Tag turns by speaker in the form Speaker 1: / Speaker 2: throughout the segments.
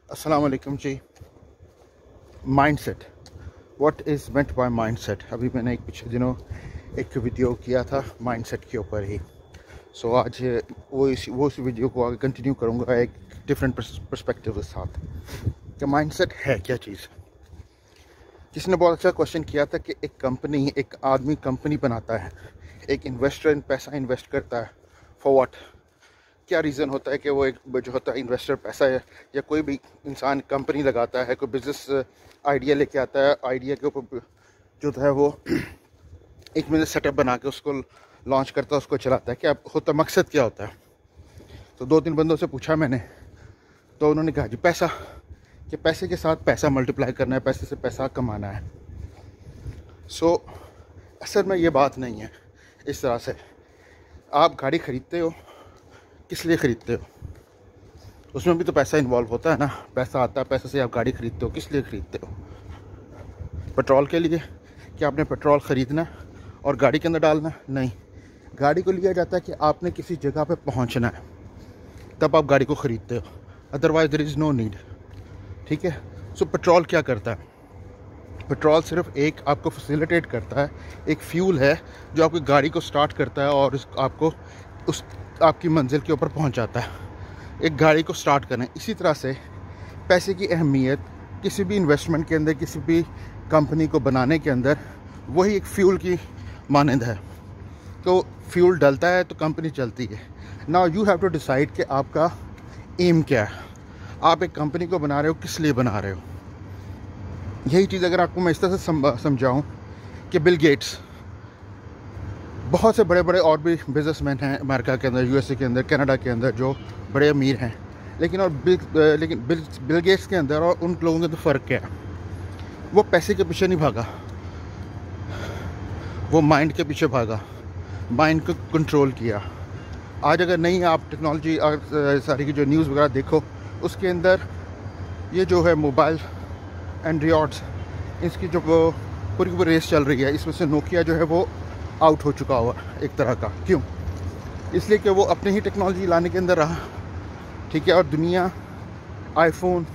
Speaker 1: अस्सलाम वालेकुम जी। Mindset, what is meant by mindset. अभी मैंने एक पिछले दिनों एक वीडियो किया था माइंडसेट के ऊपर ही। सो आज वो उस वीडियो को आगे कंटिन्यू करूँगा एक डिफरेंट पर्सपेक्टिव के साथ कि माइंडसेट है क्या चीज़। किसी ने बहुत अच्छा क्वेश्चन किया था कि एक आदमी कंपनी बनाता है, एक इन्वेस्टर पैसा इन्वेस्ट करता है, फॉर व्हाट? क्या रीज़न होता है कि वो एक जो होता है इन्वेस्टर पैसा है या कोई भी इंसान कंपनी लगाता है, कोई बिज़नेस आइडिया लेके आता है, आइडिया के ऊपर जो है वो एक बिजनेस सेटअप बना के उसको लॉन्च करता है, उसको चलाता है। क्या होता है, मकसद क्या होता है? तो 2-3 बंदों से पूछा मैंने, तो उन्होंने कहा जी पैसा, कि पैसे के साथ पैसा मल्टीप्लाई करना है, पैसे से पैसा कमाना है। सो असल में ये बात नहीं है इस तरह से। आप गाड़ी ख़रीदते हो, किस लिए ख़रीदते हो? उसमें भी तो पैसा इन्वॉल्व होता है ना। पैसा आता है, पैसे से आप गाड़ी ख़रीदते हो, किस लिए ख़रीदते हो? पेट्रोल के लिए कि आपने पेट्रोल ख़रीदना और गाड़ी के अंदर डालना? नहीं, गाड़ी को लिया जाता है कि आपने किसी जगह पे पहुंचना है, तब आप गाड़ी को ख़रीदते हो, otherwise there is no need. ठीक है। सो पेट्रोल क्या करता है? पेट्रोल सिर्फ एक आपको फैसिलिटेट करता है, एक फ्यूल है जो आपकी गाड़ी को स्टार्ट करता है और आपको उस आपकी मंजिल के ऊपर पहुंचाता है। एक गाड़ी को स्टार्ट करना है। इसी तरह से पैसे की अहमियत किसी भी इन्वेस्टमेंट के अंदर, किसी भी कंपनी को बनाने के अंदर वही एक फ्यूल की मानंद है। तो फ्यूल डलता है तो कंपनी चलती है। Now you have to decide कि आपका एम क्या है। आप एक कंपनी को बना रहे हो, किस लिए बना रहे हो? यही चीज़ अगर आपको मैं इस तरह से समझाऊँ कि बिल गेट्स, बहुत से बड़े बड़े और भी बिजनेसमैन हैं अमेरिका के अंदर, यूएसए के अंदर, कनाडा के अंदर, जो बड़े अमीर हैं, लेकिन बिल गेट्स के अंदर और उन लोगों के तो फ़र्क क्या है? वो पैसे के पीछे नहीं भागा, वो माइंड के पीछे भागा, माइंड को कंट्रोल किया। आज अगर नहीं आप टेक्नोलॉजी सारी की जो न्यूज़ वगैरह देखो, उसके अंदर ये जो है मोबाइल एंड्रॉयड्स, इसकी जो पूरी पूरी रेस चल रही है, इसमें से नोकिया जो है वो आउट हो चुका हुआ एक तरह का। क्यों? इसलिए कि वो अपनी ही टेक्नोलॉजी लाने के अंदर रहा। ठीक है। और दुनिया, आईफोन,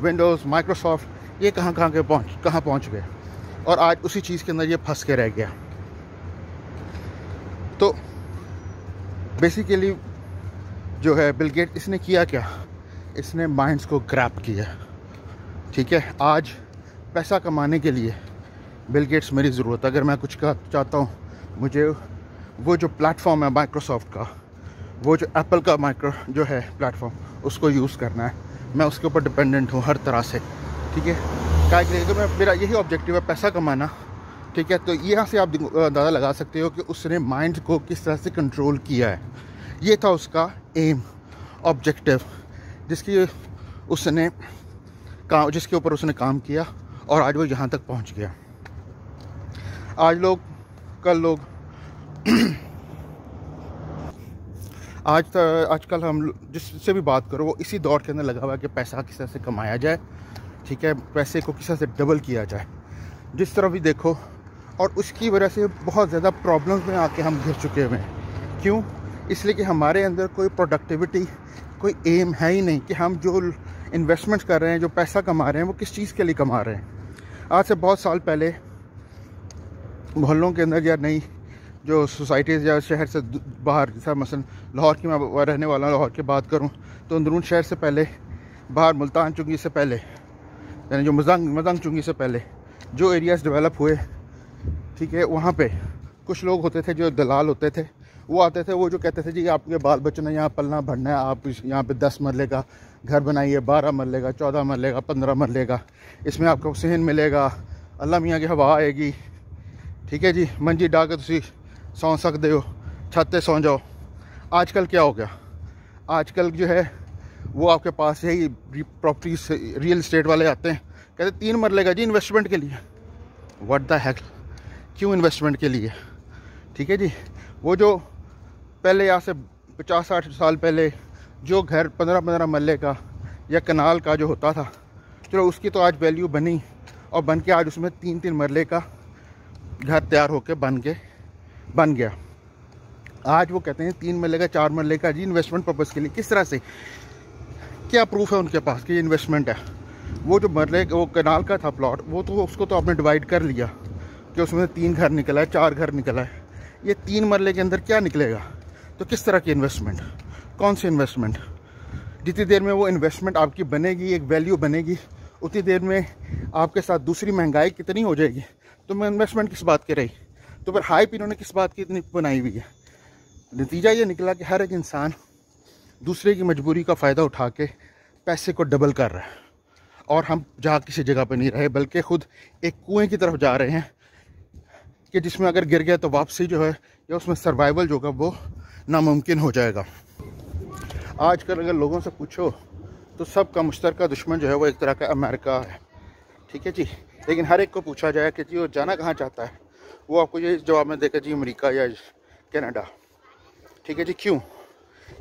Speaker 1: विंडोज़, माइक्रोसॉफ्ट, ये कहाँ पहुँच गए, और आज उसी चीज़ के अंदर ये फंस के रह गया। तो बेसिकली जो है बिल गेट, इसने किया क्या? इसने माइंड्स को ग्रैब किया। ठीक है। आज पैसा कमाने के लिए बिल गेट्स मेरी ज़रूरत है। अगर मैं कुछ चाहता हूँ, मुझे वो जो प्लेटफॉर्म है माइक्रोसॉफ्ट का, वो जो एप्पल का जो है प्लेटफॉर्म, उसको यूज़ करना है। मैं उसके ऊपर डिपेंडेंट हूँ हर तरह से। ठीक है। क्या करिए, तो मेरा यही ऑब्जेक्टिव है, पैसा कमाना। ठीक है। तो यहाँ से आप अंदाज़ा लगा सकते हो कि उसने माइंड को किस तरह से कंट्रोल किया है। ये था उसका एम, ऑब्जेक्टिव, जिसके ऊपर उसने काम किया, और आज वो यहाँ तक पहुँच गया। आजकल हम जिससे भी बात करो, वो इसी दौर के अंदर लगा हुआ है कि पैसा किस तरह से कमाया जाए। ठीक है। पैसे को किस तरह से डबल किया जाए, जिस तरह भी देखो। और उसकी वजह से बहुत ज़्यादा प्रॉब्लम्स में आके हम घिर चुके हुए हैं। क्यों? इसलिए कि हमारे अंदर कोई प्रोडक्टिविटी, कोई एम है ही नहीं कि हम जो इन्वेस्टमेंट कर रहे हैं, जो पैसा कमा रहे हैं, वो किस चीज़ के लिए कमा रहे हैं। आज से बहुत साल पहले मोहल्लों के अंदर या नई जो सोसाइटीज़ या शहर से बाहर, जैसा मसलन लाहौर की मैं रहने वाला, लाहौर की बात करूं तो अंदरून शहर से पहले, बाहर मुल्तान चुंगी से पहले, यानी जो मदंग चुंगी से पहले जो एरियाज़ डेवलप हुए, ठीक है, वहाँ पे कुछ लोग होते थे जो दलाल होते थे। वो आते थे, वो जो कहते थे जी आपके बाल बच्चों ने यहाँ पलना बढ़ना है, आप यहाँ पे 10 मरले का घर बनाइए, 12 मरले का, 14 मरले का, 15 मरले का, इसमें आपको ऑक्सीजन मिलेगा, अल्लाह मियाँ की हवा आएगी। ठीक है जी, मंजी डा के तुसी सौ सकते हो, छत पे सौ जाओ। आजकल क्या हो गया? आजकल जो है वो आपके पास यही प्रॉपर्टी रियल इस्टेट वाले आते हैं, कहते 3 मरले का जी इन्वेस्टमेंट के लिए। What the heck? क्यों इन्वेस्टमेंट के लिए? ठीक है जी। वो जो पहले यहाँ से 50-60 साल पहले जो घर 15-15 मरले का या कनाल का जो होता था, चलो उसकी तो आज वैल्यू बनी, और बन के आज उसमें 3-3 मरले का घर तैयार होके बन गया। आज वो कहते हैं 3 मरले का, 4 मरले का जी इन्वेस्टमेंट पर्पज़ के लिए। किस तरह से? क्या प्रूफ है उनके पास कि ये इन्वेस्टमेंट है? वो जो मरले वो कनाल का था प्लॉट, वो तो उसको तो आपने डिवाइड कर लिया कि उसमें 3 घर निकला है, 4 घर निकला है। ये 3 मरले के अंदर क्या निकलेगा? तो किस तरह की इन्वेस्टमेंट, कौन सी इन्वेस्टमेंट? जितनी देर में वो इन्वेस्टमेंट आपकी बनेगी, एक वैल्यू बनेगी, उतनी देर में आपके साथ दूसरी महंगाई कितनी हो जाएगी। तो मैं इन्वेस्टमेंट किस बात की रही? तो फिर हाइप इन्होंने किस बात की इतनी बनाई हुई है? नतीजा ये निकला कि हर एक इंसान दूसरे की मजबूरी का फ़ायदा उठा के पैसे को डबल कर रहा है, और हम जा किसी जगह पे नहीं रहे, बल्कि खुद एक कुएं की तरफ जा रहे हैं कि जिसमें अगर गिर गया तो वापसी जो है या उसमें सर्वाइवल जो होगा वो नामुमकिन हो जाएगा। आजकल अगर लोगों से पूछो तो सबका मुश्तरका दुश्मन जो है वो एक तरह का अमेरिका है, ठीक है जी। लेकिन हर एक को पूछा जाए कि जी वो जाना कहाँ चाहता है, वो आपको ये जवाब में देगा जी अमेरिका या कनाडा, ठीक है जी। क्यों?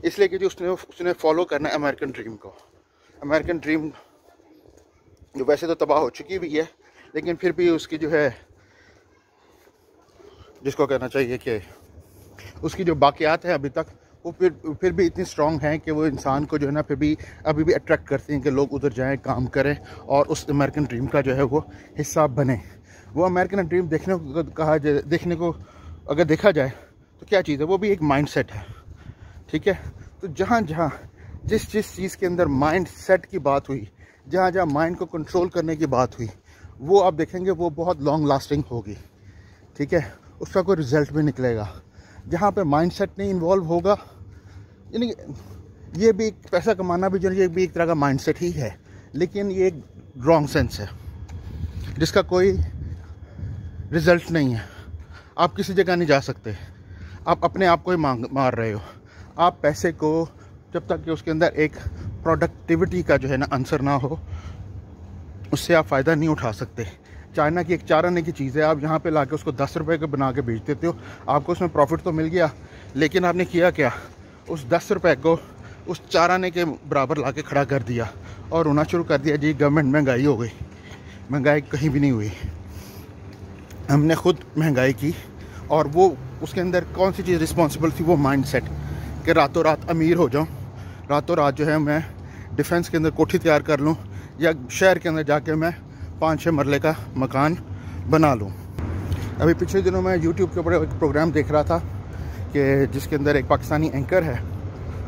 Speaker 1: इसलिए कि जी उसने फॉलो करना है अमेरिकन ड्रीम को। अमेरिकन ड्रीम जो वैसे तो तबाह हो चुकी भी है, लेकिन फिर भी उसकी जो है, जिसको कहना चाहिए कि उसकी जो बाकियात है अभी तक, वो फिर भी इतनी स्ट्रॉन्ग हैं कि वो इंसान को जो है ना फिर भी अभी भी अट्रैक्ट करती हैं कि लोग उधर जाएं, काम करें और उस अमेरिकन ड्रीम का जो है वो हिस्सा बने। वो अमेरिकन ड्रीम देखने को अगर देखा जाए तो क्या चीज़ है? वो भी एक माइंड सेट है, ठीक है। तो जहाँ जहाँ जिस चीज़ के अंदर माइंड सेट की बात हुई, जहाँ जहाँ माइंड को कंट्रोल करने की बात हुई, वो आप देखेंगे वो बहुत लॉन्ग लास्टिंग होगी, ठीक है। उसका कोई रिजल्ट भी निकलेगा। जहाँ पे माइंड सेट नहीं इन्वॉल्व होगा, यानी ये भी पैसा कमाना भी जो ये भी एक तरह का माइंड सेट ही है, लेकिन ये एक रॉन्ग सेंस है जिसका कोई रिजल्ट नहीं है। आप किसी जगह नहीं जा सकते, आप अपने आप को ही मार रहे हो। आप पैसे को जब तक कि उसके अंदर एक प्रोडक्टिविटी का जो है ना आंसर ना हो, उससे आप फ़ायदा नहीं उठा सकते। चाइना की एक 4 आने की चीज़ है, आप यहाँ पे लाके उसको 10 रुपए के बना के बेच देते हो, आपको उसमें प्रॉफिट तो मिल गया, लेकिन आपने किया क्या? उस 10 रुपए को उस 4 आने के बराबर लाके खड़ा कर दिया और रोना शुरू कर दिया जी गवर्नमेंट महंगाई हो गई। महंगाई कहीं भी नहीं हुई, हमने खुद महंगाई की। और वो उसके अंदर कौन सी चीज़ रिस्पॉन्सिबल थी? वो माइंड सेट कि रातों रात अमीर हो जाऊँ, रातों रात जो है मैं डिफेंस के अंदर कोठी तैयार कर लूँ, या शहर के अंदर जाके मैं 5-6 मरले का मकान बना लूँ। अभी पिछले दिनों मैं यूट्यूब के ऊपर एक प्रोग्राम देख रहा था कि जिसके अंदर एक पाकिस्तानी एंकर है,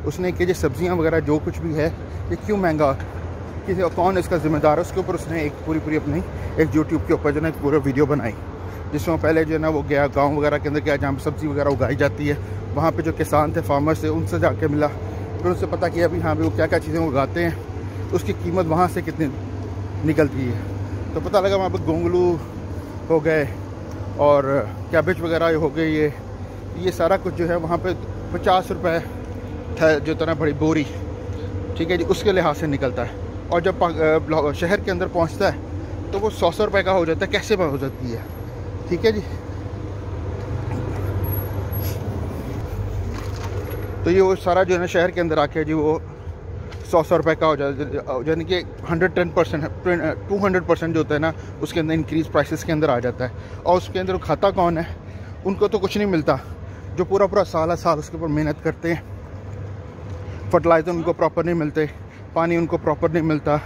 Speaker 1: उसने कि ये सब्ज़ियाँ वगैरह जो कुछ भी है ये क्यों महंगा, किसी कौन इसका ज़िम्मेदार है, उसके ऊपर उसने एक पूरी अपनी एक यूट्यूब के ऊपर जो है पूरा वीडियो बनाई, जिसमें पहले जो है ना वो गया गाँव वगैरह के अंदर गया जहाँ पर सब्ज़ी वगैरह उगाई जाती है, वहाँ पे जो किसान थे, फार्मर्स थे, उनसे जाके मिला, फिर उससे पता किया अभी हाँ भी वो क्या क्या चीज़ें उगाते हैं, उसकी कीमत वहाँ से कितनी निकलती है। तो पता लगा वहाँ पर गोंगलू हो गए और कैबेज वगैरह हो गई, ये सारा कुछ जो है वहाँ पे 50 रुपये जो इतना बड़ी बोरी, ठीक है जी, उसके लिहाज से निकलता है। और जब शहर के अंदर पहुँचता है तो वो 100 रुपये का हो जाता है। कैसे हो जाती है, ठीक है जी। तो ये वो सारा जो है ना शहर के अंदर आके जी वो 100 रुपये का हो जाता है, यानी कि 110% 200% जो होता है ना उसके अंदर इंक्रीज़ प्राइसेस के अंदर आ जाता है। और उसके अंदर खाता कौन है? उनको तो कुछ नहीं मिलता, जो पूरा साल उसके ऊपर मेहनत करते हैं, फर्टिलाइज़र उनको प्रॉपर नहीं मिलते, पानी उनको प्रॉपर नहीं मिलता,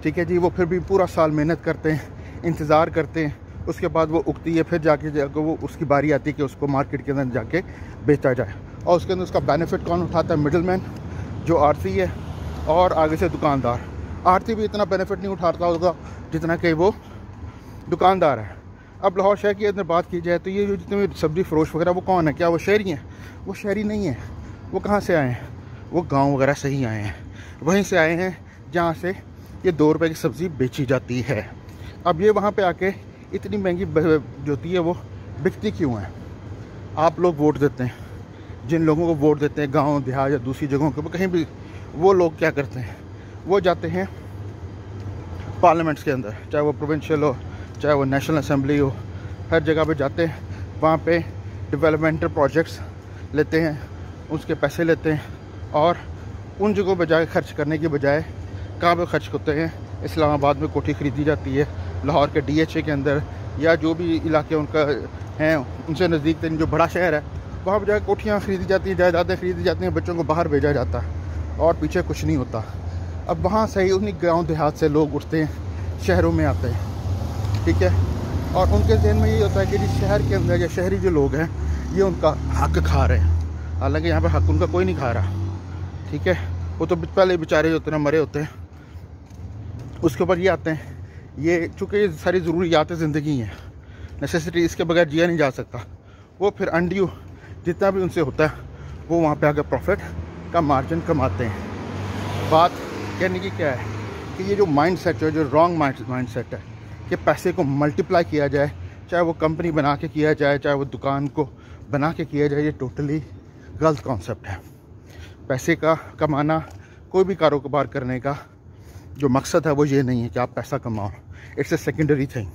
Speaker 1: ठीक है जी। वो फिर भी पूरा साल मेहनत करते हैं, इंतज़ार करते हैं, उसके बाद वो उगती है, फिर जाके वो उसकी बारी आती है कि उसको मार्केट के अंदर जाके बेचा जाए। और उसके अंदर उसका बेनिफिट कौन उठाता है? मिडलमैन जो आरती है और आगे से दुकानदार। आरती भी इतना बेनिफिट नहीं उठाता होगा जितना कि वो दुकानदार है। अब लाहौर शहर की अंदर बात की जाए तो ये जो जितने सब्ज़ी फरोश वगैरह वो कौन है? क्या वो शहरी हैं? वो शहरी नहीं है। वो कहाँ से आए हैं? वो गांव वगैरह से ही आए हैं, वहीं से आए हैं जहाँ से ये 2 रुपये की सब्ज़ी बेची जाती है। अब ये वहाँ पे आके इतनी महंगी जो होती है वो बिकती क्यों है? आप लोग वोट देते हैं, जिन लोगों को वोट देते हैं गांव देहात या दूसरी जगहों के कहीं भी, वो लोग क्या करते हैं? वो जाते हैं पार्लियामेंट्स के अंदर, चाहे वो प्रोविंशियल हो चाहे वो नेशनल असेंबली हो, हर जगह पे जाते हैं, वहाँ पे डेवलपमेंटल प्रोजेक्ट्स लेते हैं, उसके पैसे लेते हैं और उन जगहों पे जाके खर्च करने की बजाय कहाँ पे खर्च करते हैं? इस्लामाबाद में कोठी ख़रीदी जाती है, लाहौर के DHA के अंदर या जो भी इलाके उनका हैं उनसे नज़दीक तरीन जो बड़ा शहर है वहाँ पर जाकर कोठियाँ ख़रीदी जाती हैं, जायदादें ख़रीदी जाती हैं, बच्चों को बाहर भेजा जाता है और पीछे कुछ नहीं होता। अब वहाँ से ही उन्हीं गांव देहात से लोग उठते हैं, शहरों में आते हैं, ठीक है। और उनके जहन में यही होता है कि जिस शहर के अंदर या शहरी जो लोग हैं ये उनका हक खा रहे हैं, हालांकि यहाँ पे हक उनका कोई नहीं खा रहा, ठीक है। वो तो पहले बेचारे जो होते हैं मरे होते हैं, उसके ऊपर ये आते हैं। ये चूँकि ये सारी ज़रूरियात ज़िंदगी हैं, नेसेसिटी, इसके बगैर जिया नहीं जा सकता। वो फिर अनड्यू जितना भी उनसे होता है वो वहाँ पे आकर प्रॉफिट का मार्जिन कमाते हैं। बात कहने की क्या है कि ये जो माइंड सेट है, जो रॉन्ग माइंड सेट है कि पैसे को मल्टीप्लाई किया जाए, चाहे वो कंपनी बना के किया जाए, चाहे वो दुकान को बना के किया जाए, ये टोटली गलत कॉन्सेप्ट है। पैसे का कमाना, कोई भी कारोबार करने का जो मकसद है वो ये नहीं है कि आप पैसा कमाओ, इट्स ए सेकेंडरी थिंग,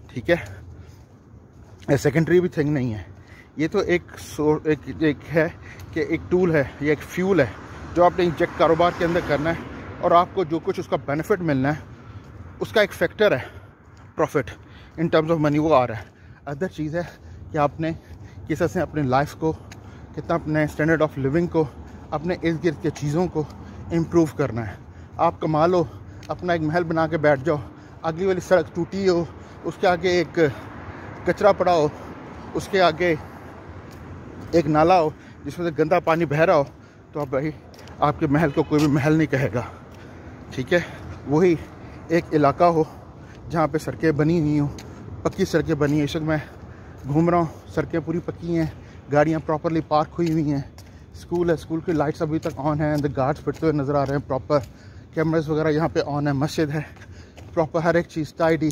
Speaker 1: ठीक है। सेकेंडरी भी थिंग नहीं है, ये तो एक है कि एक टूल है, ये एक फ्यूल है जो आपने इंजेक्ट कारोबार के अंदर करना है, और आपको जो कुछ उसका बेनिफिट मिलना है उसका एक फैक्टर है profit in terms of money, वो आ रहा है। अदर चीज़ है कि आपने किस तरह से अपनी लाइफ को, कितना अपने स्टैंडर्ड ऑफ लिविंग को, अपने इर्द गिर्द के चीज़ों को इम्प्रूव करना है। आप कमा लो, अपना एक महल बना के बैठ जाओ, अगली वाली सड़क टूटी हो, उसके आगे एक कचरा पड़ा हो, उसके आगे एक नाला हो जिसमें से गंदा पानी बह रहा हो, तो अब भाई आपके महल को कोई भी महल नहीं कहेगा, ठीक है। वही एक इलाका हो जहाँ पे सड़कें बनी हुई हों, पक्की सड़कें बनी हैं, इस वक्त मैं घूम रहा हूँ, सड़कें पूरी पक्की हैं, गाड़ियाँ प्रॉपरली पार्क हुई हुई हैं, स्कूल है, स्कूल की लाइट्स अभी तक ऑन है, द गार्ड्स फिरते हुए नज़र आ रहे हैं, प्रॉपर कैमरास वगैरह यहाँ पे ऑन है, मस्जिद है, प्रॉपर हर एक चीज़ टाइडी।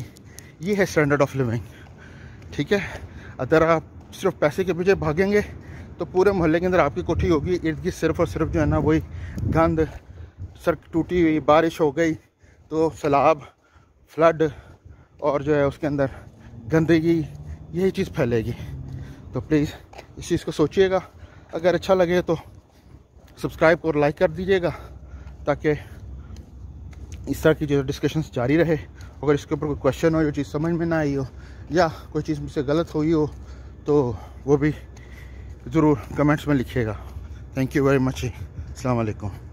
Speaker 1: ये है स्टैंडर्ड ऑफ लिविंग, ठीक है। अगर आप सिर्फ पैसे के पीछे भागेंगे तो पूरे मोहल्ले के अंदर आपकी कोठी होगी, इर्द गिर्द सिर्फ और सिर्फ जो है ना वही गंद, सड़क टूटी हुई, बारिश हो गई तो सैलाब, फ्लड, और जो है उसके अंदर गंदगी, यही चीज़ फैलेगी। तो प्लीज़ इस चीज़ को सोचिएगा। अगर अच्छा लगे तो सब्सक्राइब और लाइक कर दीजिएगा ताकि इस तरह की जो डिस्कशंस जारी रहे। अगर इसके ऊपर कोई क्वेश्चन हो, जो चीज़ समझ में ना आई हो या कोई चीज़ मुझसे गलत हुई हो तो वो भी ज़रूर कमेंट्स में लिखिएगा। Thank you very much. अस्सलाम वालेकुम।